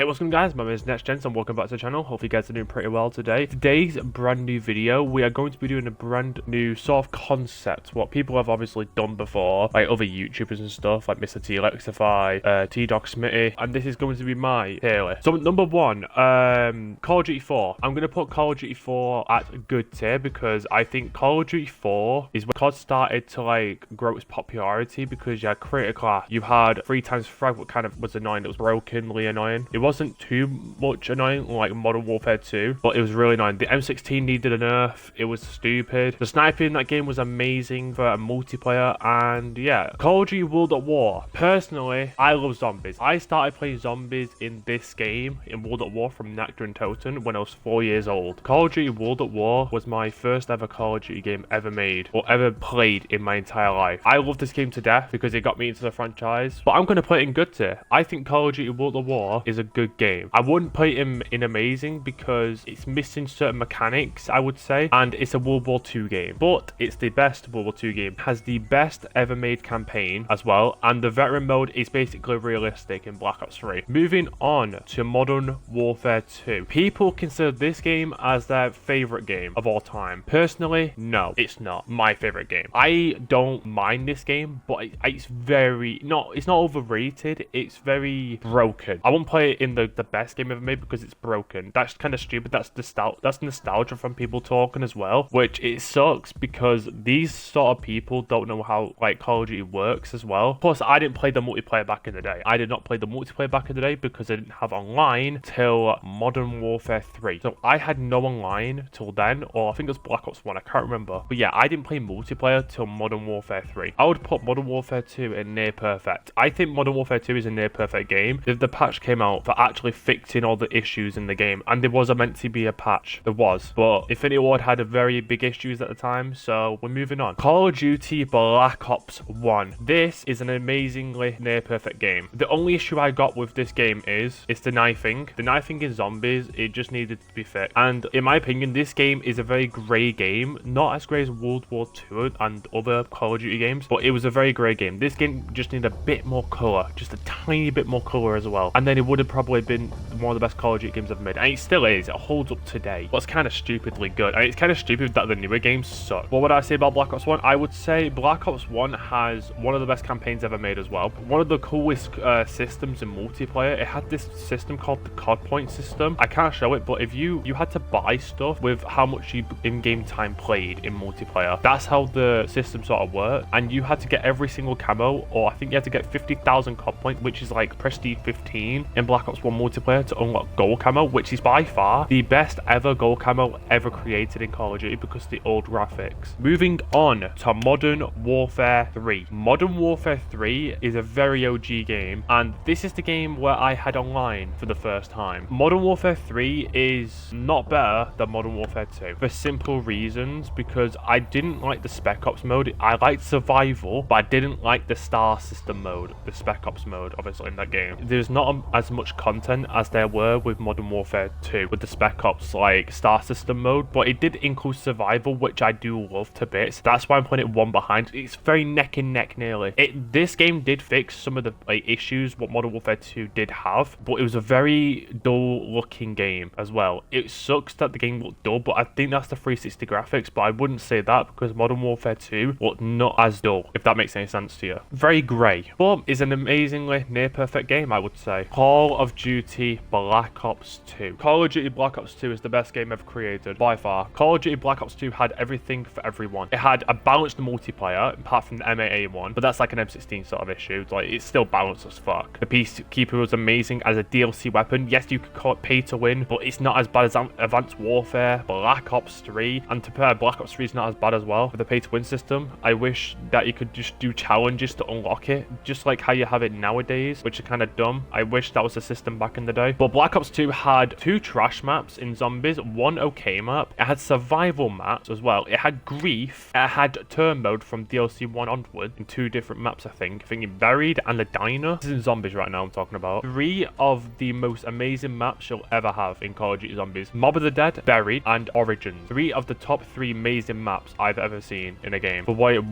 What's going on, guys? My name is NextGenzzzz and welcome back to the channel. Hope you guys are doing pretty well today. Today's brand new video, we are going to be doing a brand new sort of concept, what people have obviously done before, like other YouTubers and stuff, like Mr. T Lexify, T-Dog Smitty, and this is going to be my tier list. So number one, Call of Duty 4. I'm going to put Call of Duty 4 at a good tier because I think Call of Duty 4 is when COD started to like grow its popularity, because you had Creator Class, you had 3x Frag, what kind of was annoying, it was brokenly annoying. It wasn't too much annoying like Modern Warfare 2, but it was really annoying. The M16 needed a nerf. It was stupid. The sniping in that game was amazing for a multiplayer, and yeah. Call of Duty World at War. Personally, I love zombies. I started playing zombies in this game, in World at War, from Nectar and Toten when I was 4 years old. Call of Duty World at War was my first ever Call of Duty game ever made, or ever played in my entire life. I love this game to death because it got me into the franchise, but I'm going to put it in good tier. I think Call of Duty World at War is a good game. I wouldn't put him in amazing because it's missing certain mechanics, I would say, and it's a World War II game, but it's the best World War II game. It has the best ever made campaign as well, and the veteran mode is basically realistic in Black Ops 3. Moving on to Modern Warfare 2. People consider this game as their favorite game of all time. Personally, no, it's not my favorite game. I don't mind this game, but it's not overrated, it's very broken. I won't play it in the best game ever made because it's broken. That's kind of stupid. That's nostalgia from people talking as well, which it sucks because these sort of people don't know how like Call of Duty works as well. Plus, I didn't play the multiplayer back in the day. I did not play the multiplayer back in the day because I didn't have online till Modern Warfare 3. So I had no online till then, or I think it was Black Ops 1, I can't remember. But yeah, I didn't play multiplayer till Modern Warfare 3. I would put Modern Warfare 2 in near perfect. I think Modern Warfare 2 is a near perfect game. If the patch came out for actually fixing all the issues in the game, and there was meant to be a patch, there was, but Infinity Ward had a very big issues at the time, so we're moving on. Call of Duty Black Ops 1. This is an amazingly near perfect game. The only issue I got with this game is it's the knifing. The knifing in zombies, it just needed to be fixed, and in my opinion, this game is a very grey game, not as grey as World War II and other Call of Duty games, but it was a very grey game. This game just needed a bit more colour, just a tiny bit more colour as well, and then it would have probably been one of the best Call of Duty games I've made, and it still is. It holds up today, but it's kind of stupidly good, and it's kind of stupid that the newer games suck. What would I say about Black Ops 1? I would say Black Ops 1 has one of the best campaigns ever made as well. One of the coolest systems in multiplayer. It had this system called the COD point system. I can't show it, but if you had to buy stuff with how much you in-game time played in multiplayer. That's how the system sort of worked, and you had to get every single camo, or I think you had to get 50,000 COD points, which is like Prestige 15 in Black Ops 1 multiplayer, to unlock gold camo, which is by far the best ever gold camo ever created in Call of Duty because of the old graphics. Moving on to Modern Warfare 3. Modern Warfare 3 is a very OG game, and this is the game where I had online for the first time. Modern Warfare 3 is not better than Modern Warfare 2 for simple reasons, because I didn't like the Spec Ops mode. I liked survival, but I didn't like the star system mode, the Spec Ops mode, obviously, in that game. There's not as much content as there were with Modern Warfare 2 with the Spec Ops like star system mode, but it did include survival, which I do love to bits. That's why I'm putting it one behind. It's very neck and neck nearly. This game did fix some of the issues what Modern Warfare 2 did have, but it was a very dull looking game as well. It sucks that the game looked dull, but I think that's the 360 graphics, but I wouldn't say that because Modern Warfare 2 looked not as dull, if that makes any sense to you. Very grey, but is an amazingly near perfect game, I would say. Call of Duty Black Ops 2. Call of Duty Black Ops 2 is the best game ever created by far. Call of Duty Black Ops 2 had everything for everyone. It had a balanced multiplayer apart from the M8A one, but that's like an M16 sort of issue. Like, it's still balanced as fuck. The Peacekeeper was amazing as a DLC weapon. Yes, you could call it pay to win, but it's not as bad as Advanced Warfare, Black Ops 3, and to pair, Black Ops 3 is not as bad as well with the pay to win system. I wish that you could just do challenges to unlock it, just like how you have it nowadays, which are kind of dumb. I wish that was the system back in the day. But Black Ops 2 had 2 trash maps in zombies, 1 okay map. It had survival maps as well. It had grief. It had turn mode from DLC 1 onward in 2 different maps, I think. I think it Buried and the Diner. This is in zombies right now I'm talking about. 3 of the most amazing maps you'll ever have in Call of Duty Zombies. Mob of the Dead, Buried, and Origins. 3 of the top 3 amazing maps I've ever seen in a game. For what it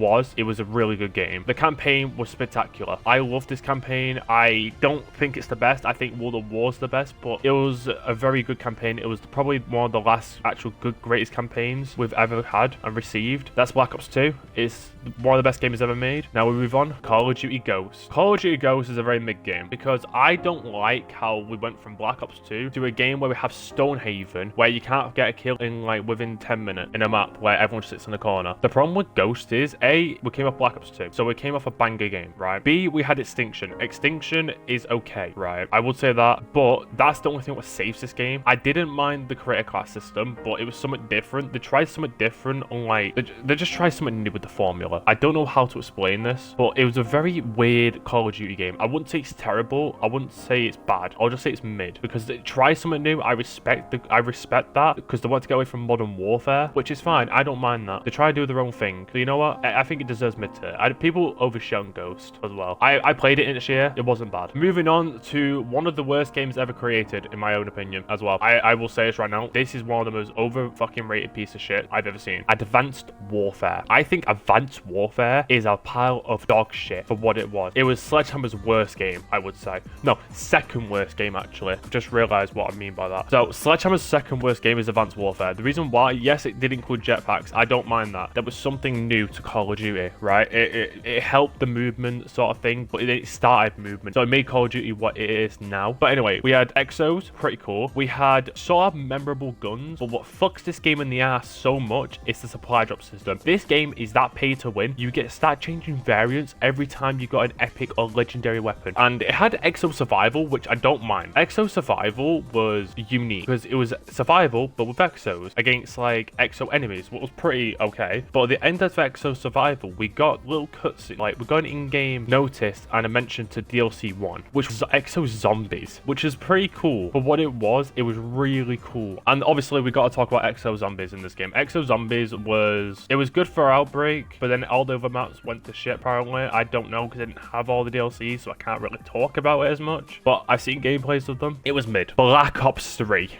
was a really good game. The campaign was spectacular. I love this campaign. I don't think it's the best. I think World at War's the best, but it was a very good campaign. It was probably one of the last actual good, greatest campaigns we've ever had and received. That's Black Ops 2. It's one of the best games ever made. Now we move on. Call of Duty Ghosts. Call of Duty Ghosts is a very mid game because I don't like how we went from Black Ops 2 to a game where we have Stonehaven, where you can't get a kill in like within 10 minutes in a map where everyone sits in the corner. The problem with Ghost is, A, we came off Black Ops 2, so we came off a banger game, right? B, we had Extinction. Extinction is okay, right? I would say that, but that's the only thing that saves this game. I didn't mind the creator class system, but it was something different. They tried something different, unlike they just tried something new with the formula. I don't know how to explain this, but it was a very weird Call of Duty game. I wouldn't say it's terrible. I wouldn't say it's bad. I'll just say it's mid because they try something new. I respect that because they want to get away from modern warfare, which is fine. I don't mind that. They try to do their own thing. So you know what? I think it deserves mid tier. People overshone Ghost as well. I played it in this year. It wasn't bad. Moving on to one of the worst games ever created, in my own opinion, as well. I will say this right now. This is one of the most over fucking rated piece of shit I've ever seen. Advanced Warfare. I think Advanced Warfare is a pile of dog shit for what it was. It was Sledgehammer's worst game, I would say. No, second worst game, actually. I've just realized what I mean by that. So, Sledgehammer's second worst game is Advanced Warfare. The reason why, yes, it did include jetpacks. I don't mind that. There was something new to Call of Duty, right? It helped the movement sort of thing, but it started movement. So it made Call of Duty what it is now. But anyway, we had Exos, pretty cool. We had sort of memorable guns, but what fucks this game in the ass so much is the supply drop system. This game is that pay to win. You get start changing variants every time you got an epic or legendary weapon. And it had Exo Survival, which I don't mind. Exo Survival was unique because it was survival, but with Exos against like Exo enemies, what was pretty okay. But at the end of Exo Survival, we got little cutscenes, like we got an in-game notice and a mention to DLC 1, which was Exo Zombies, which is pretty cool. But what it was really cool. And obviously we got to talk about Exo Zombies in this game. Exo Zombies it was good for Outbreak, but then all the other maps went to shit apparently. I don't know because I didn't have all the DLCs, so I can't really talk about it as much. But I've seen gameplays of them. It was mid. Black Ops 3.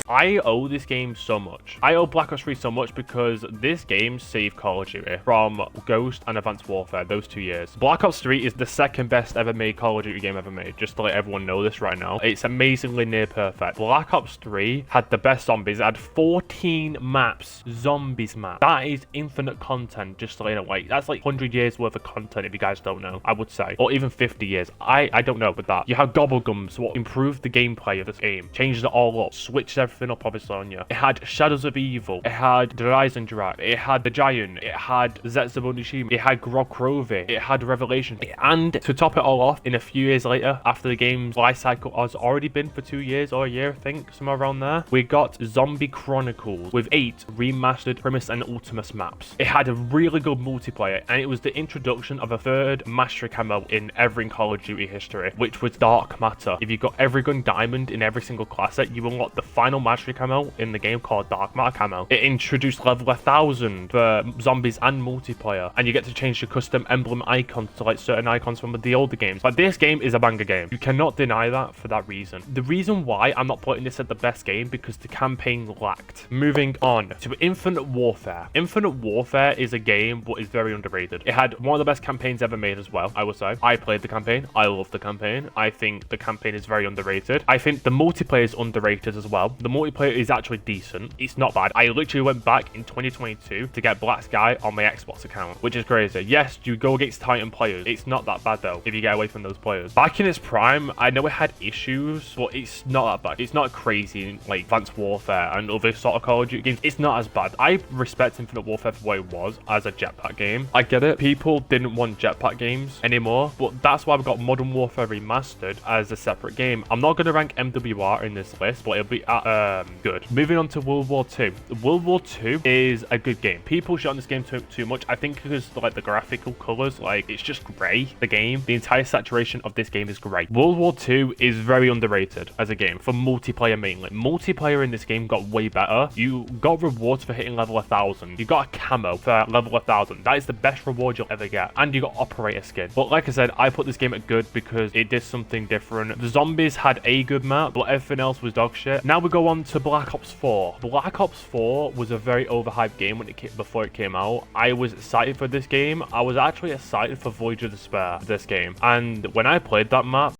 I owe this game so much. I owe Black Ops 3 so much because this game saved Call of Duty from Ghost and Advanced Warfare, those 2 years. Black Ops 3 is the second best ever made Call of Duty game ever made, just to let everyone know this right now. It's amazingly near perfect. Black Ops 3 had the best zombies. It had 14 maps, zombies map. That is infinite content, just to let you know. Like, that's like 100 years worth of content if you guys don't know, I would say. Or even 50 years. I don't know with that. You have Gobblegums, what improved the gameplay of this game. Changed it all up. Switched everything up, obviously, on you. It had Shadows of Evil. It had the Rising Draft. It had The Giant. It had Zetsubo Nishima. It had Grog Krovi. It had Revelation. And to top it all off, in a few years later, after the game's life cycle has already been for 2 years or a year, I think, somewhere around there, we got Zombie Chronicles with 8 remastered Primus and Ultimus maps. It had a really good multiplayer, and it was the introduction of a third mastery camo in every Call of Duty history, which was Dark Matter. If you got every gun diamond in every single class set, you unlocked the final mastery camo in the game called Dark Matter camo. It introduced level 1000 for zombies and multiplayer, and you get to change your custom emblem icons to like certain icons from the older games. But this game is a banger game. You cannot deny that for that reason. The reason why I'm not putting this at the best game because the campaign lacked. Moving on to Infinite Warfare. Infinite Warfare is a game but is very underrated. It had one of the best campaigns ever made as well, I would say. I played the campaign. I love the campaign. I think the campaign is very underrated. I think the multiplayer is underrated as well. The multiplayer is actually decent. It's not bad. I literally went back in 2022 to get Black Sky on my Xbox account, which is crazy. Yes, you go against Titan players. It's not that bad though if you get away from those players. Back in its prime, I know it had issues, but it's not that bad. It's not crazy like Advanced Warfare and other sort of Call of Duty games. It's not as bad. I respect Infinite Warfare for what it was as a jetpack game. I get it. People didn't want jetpack games anymore, but that's why we got Modern Warfare Remastered as a separate game. I'm not going to rank MWR in this list, but it'll be good. Moving on to World War II. World War II is a good game. People shit on this game too much. I think because like the graphical colors, like it's just grey. The game, the entire saturation of this game is great. World War II is very underrated as a game for multiplayer mainly. Multiplayer in this game got way better. You got rewards for hitting level 1000. You got a camo for level 1000. That is the best reward you'll ever get. And you got operator skin. But like I said, I put this game at good because it did something different. The zombies had a good map, but everything else was dog shit. Now we go on to Black Ops 4. Black Ops 4 was a very overhyped game before it came out. I was excited for this game. I was actually excited for Voyage of Despair, this game. And when I played that map,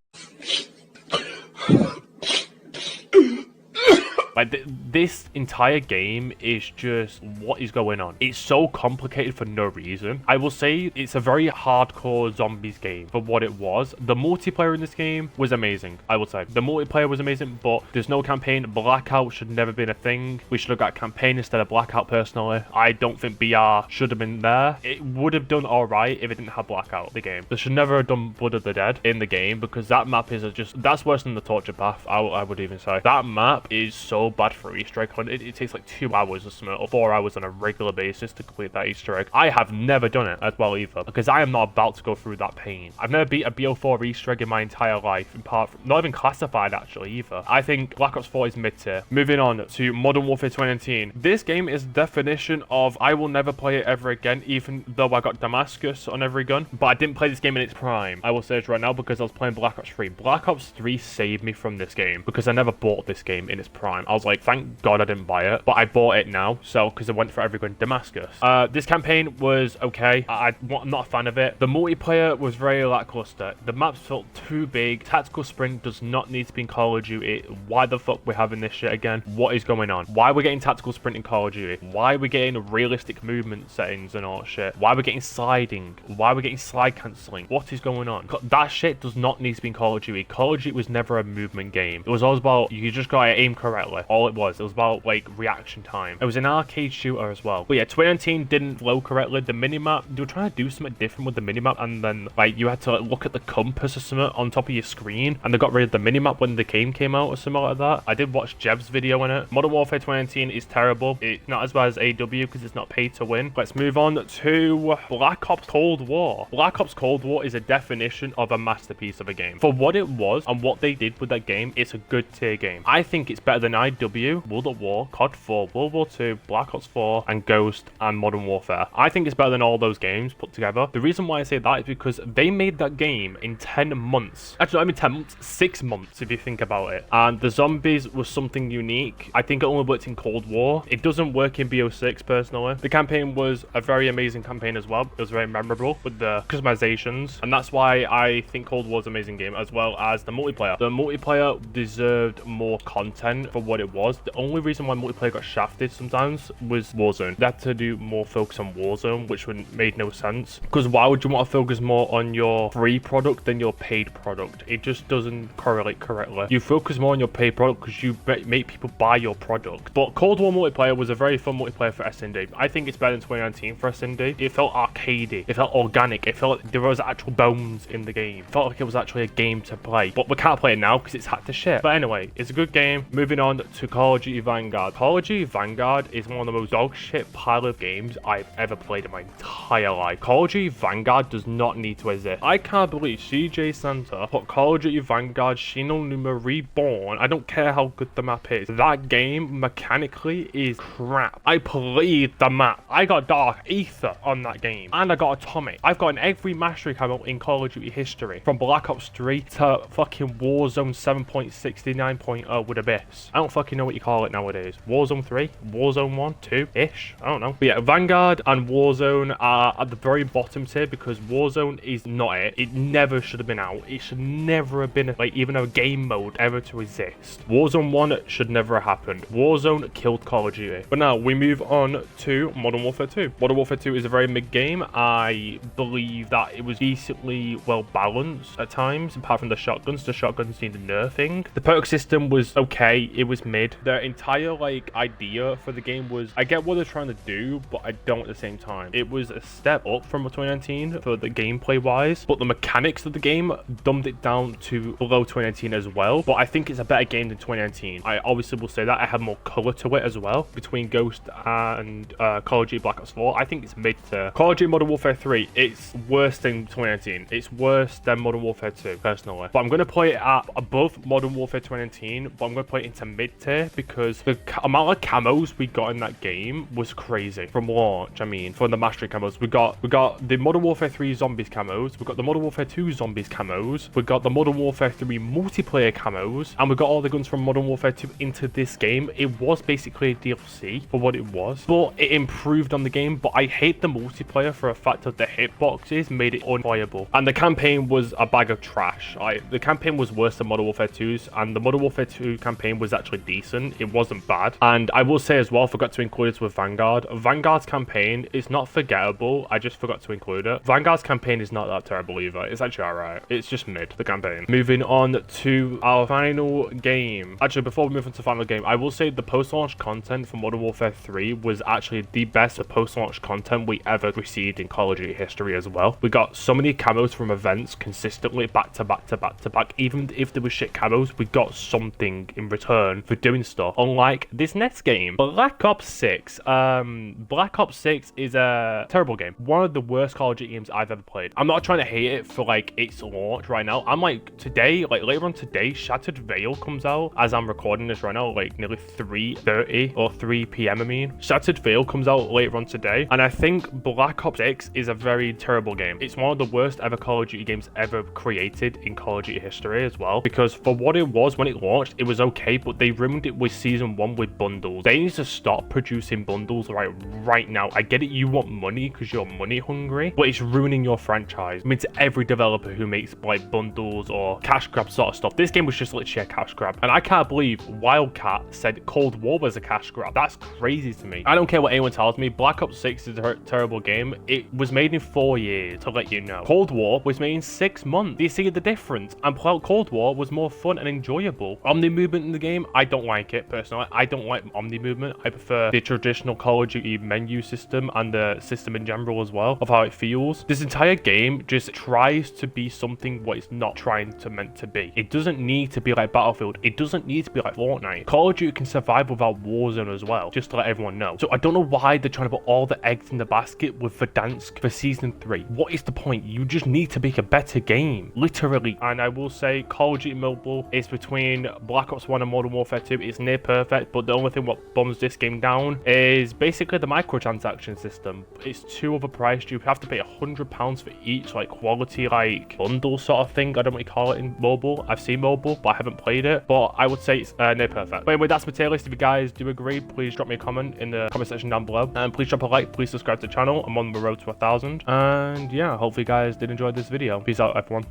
Like, this entire game is just what is going on. It's so complicated for no reason. I will say it's a very hardcore zombies game for what it was. The multiplayer in this game was amazing, I will say. The multiplayer was amazing, but there's no campaign. Blackout should never been a thing. We should have got campaign instead of Blackout, personally. I don't think BR should have been there. It would have done all right if it didn't have Blackout, the game. They should never have done Blood of the Dead in the game, because that map is just, that's worse than the Torture Path, I would even say. That map is so bad for Easter egg hunt. It takes like 2 hours or something, or 4 hours on a regular basis to complete that Easter egg. I have never done it as well either, because I am not about to go through that pain. I've never beat a BO4 Easter egg in my entire life, apart from, not even classified actually either. I think Black Ops 4 is mid tier. Moving on to Modern Warfare 2019. This game is the definition of I will never play it ever again, even though I got Damascus on every gun, but I didn't play this game in its prime. I will say it right now, because I was playing Black Ops 3. Black Ops 3 saved me from this game, because I never bought this game in its prime. I was like, thank God I didn't buy it, but I bought it now, so, because I went for every gun Damascus. This campaign was okay. I'm not a fan of it. The multiplayer was very lackluster. The maps felt too big. Tactical Sprint does not need to be in Call of Duty. Why the fuck we're having this shit again? What is going on? Why are we getting Tactical Sprint in Call of Duty? Why are we getting realistic movement settings and all that shit? Why are we getting sliding? Why are we getting slide cancelling? What is going on? That shit does not need to be in Call of Duty. Call of Duty was never a movement game. It was always about, you just gotta aim correctly. All it was about like reaction time. It was an arcade shooter as well. But yeah, 2019 didn't flow correctly. The minimap, they were trying to do something different with the minimap, and then like you had to like, look at the compass or something on top of your screen, and they got rid of the minimap when the game came out or something like that. I did watch Jeb's video on it. Modern Warfare 2019 is terrible. It's not as bad as AW because it's not paid to win. Let's move on to Black Ops Cold War. Black Ops Cold War is a definition of a masterpiece of a game. For what it was and what they did with that game, it's a good tier game. I think it's better than IW, World at War, COD 4, World War 2, Black Ops 4, and Ghost and Modern Warfare. I think it's better than all those games put together. The reason why I say that is because they made that game in 10 months. Actually, I mean 10 months, 6 months if you think about it. And the zombies was something unique. I think it only worked in Cold War. It doesn't work in BO6 personally. The campaign was a very amazing campaign as well. It was very memorable with the customizations, and that's why I think Cold War is an amazing game, as well as the multiplayer. The multiplayer deserved more content for what it was. The only reason why multiplayer got shafted sometimes was Warzone. They had to do more focus on Warzone, which made no sense, because why would you want to focus more on your free product than your paid product? It just doesn't correlate correctly. You focus more on your paid product because you make people buy your product. But Cold War multiplayer was a very fun multiplayer for SND. I think it's better than 2019 for SND. It felt arcadey. It felt organic. It felt like there was actual bones in the game. It felt like it was actually a game to play. But we can't play it now because it's hacked to shit. But anyway, it's a good game. Moving on to Call of Duty Vanguard. Call of Duty Vanguard is one of the most dog shit pile of games I've ever played in my entire life. Call of Duty Vanguard does not need to exist. I can't believe CJ Santa put Call of Duty Vanguard Shinonuma Reborn. I don't care how good the map is. That game mechanically is crap. I played the map. I got Dark Ether on that game, and I got Atomic. I've gotten every mastery camo in Call of Duty history, from Black Ops 3 to fucking Warzone 7.69.0 with Abyss. I don't fucking know what you call it nowadays. Warzone 3? Warzone 1? 2-ish? I don't know. But yeah, Vanguard and Warzone are at the very bottom tier because Warzone is not it. It never should have been out. It should never have been like even a game mode ever to exist. Warzone 1 should never have happened. Warzone killed Call of Duty. But now we move on to Modern Warfare 2. Modern Warfare 2 is a very mid game. I believe that it was decently well balanced at times, apart from the shotguns. The shotguns needed nerfing. The perk system was okay. It was mid. The entire like idea for the game was, I get what they're trying to do, but I don't at the same time. It was a step up from 2019 for the gameplay wise, but the mechanics of the game dumbed it down to below 2019 as well. But I think it's a better game than 2019. I obviously will say that. I have more color to it as well between Ghost and Call of Duty Black Ops 4. I think it's mid to Call of Duty Modern Warfare 3. It's worse than 2019. It's worse than Modern Warfare 2 personally, but I'm going to play it at above Modern Warfare 2019, but I'm going to play it into mid tier because the amount of camos we got in that game was crazy. From launch, I mean, from the mastery camos, we got the Modern Warfare 3 zombies camos, we got the Modern Warfare 2 zombies camos, we got the Modern Warfare 3 multiplayer camos, and we got all the guns from Modern Warfare 2 into this game. It was basically a DLC for what it was, but it improved on the game. But I hate the multiplayer for a fact that the hitboxes made it unplayable, and the campaign was a bag of trash. The campaign was worse than Modern Warfare 2's, and the Modern Warfare 2 campaign was actually decent. It wasn't bad. And I will say as well, I forgot to include this with Vanguard. Vanguard's campaign is not forgettable. I just forgot to include it. Vanguard's campaign is not that terrible either. It's actually alright. It's just mid, the campaign. Moving on to our final game. Actually, before we move on to the final game, I will say the post-launch content for Modern Warfare 3 was actually the best post-launch content we ever received in Call of Duty history as well. We got so many camos from events consistently back to back to back to back. Even if there was shit camos, we got something in return for doing stuff. Unlike this next game, Black Ops 6. Black Ops 6 is a terrible game. One of the worst Call of Duty games I've ever played. I'm not trying to hate it for like its launch right now. I'm like today, like later on today, Shattered Veil comes out as I'm recording this right now, like nearly 3:30 or 3 p.m. I mean, Shattered Veil comes out later on today, and I think Black Ops 6 is a very terrible game. It's one of the worst ever Call of Duty games ever created in Call of Duty history as well, because for what it was when it launched, it was okay, but they ruined it with season 1 with bundles. They need to stop producing bundles right now. I get it, you want money because you're money hungry, but it's ruining your franchise. I mean, to every developer who makes like bundles or cash grab sort of stuff, this game was just literally a cash grab, and I can't believe Wildcat said Cold War was a cash grab. That's crazy to me. I don't care what anyone tells me. Black Ops 6 is a terrible game. It was made in 4 years, to let you know. Cold War was made in 6 months. Do you see the difference? And Cold War was more fun and enjoyable. Omni movement in the game, I don't like it personally. I don't like Omni movement. I prefer the traditional Call of Duty menu system and the system in general as well, of how it feels. This entire game just tries to be something what it's not trying to meant to be. It doesn't need to be like Battlefield. It doesn't need to be like Fortnite. Call of Duty can survive without Warzone as well, just to let everyone know. So I don't know why they're trying to put all the eggs in the basket with Verdansk for season 3. What is the point? You just need to make a better game, literally. And I will say Call of Duty Mobile is between Black Ops 1 and Modern Warfare 2. It's near perfect, but the only thing what bums this game down is basically the microtransaction system. It's too overpriced. You have to pay £100 for each like quality like bundle sort of thing. I don't really call it in mobile. I've seen mobile, but I haven't played it. But I would say it's near perfect. But anyway, that's my tier list. If you guys do agree, please drop me a comment in the comment section down below, and please drop a like. Please subscribe to the channel. I'm on the road to 1,000, and yeah, hopefully you guys did enjoy this video. Peace out, everyone.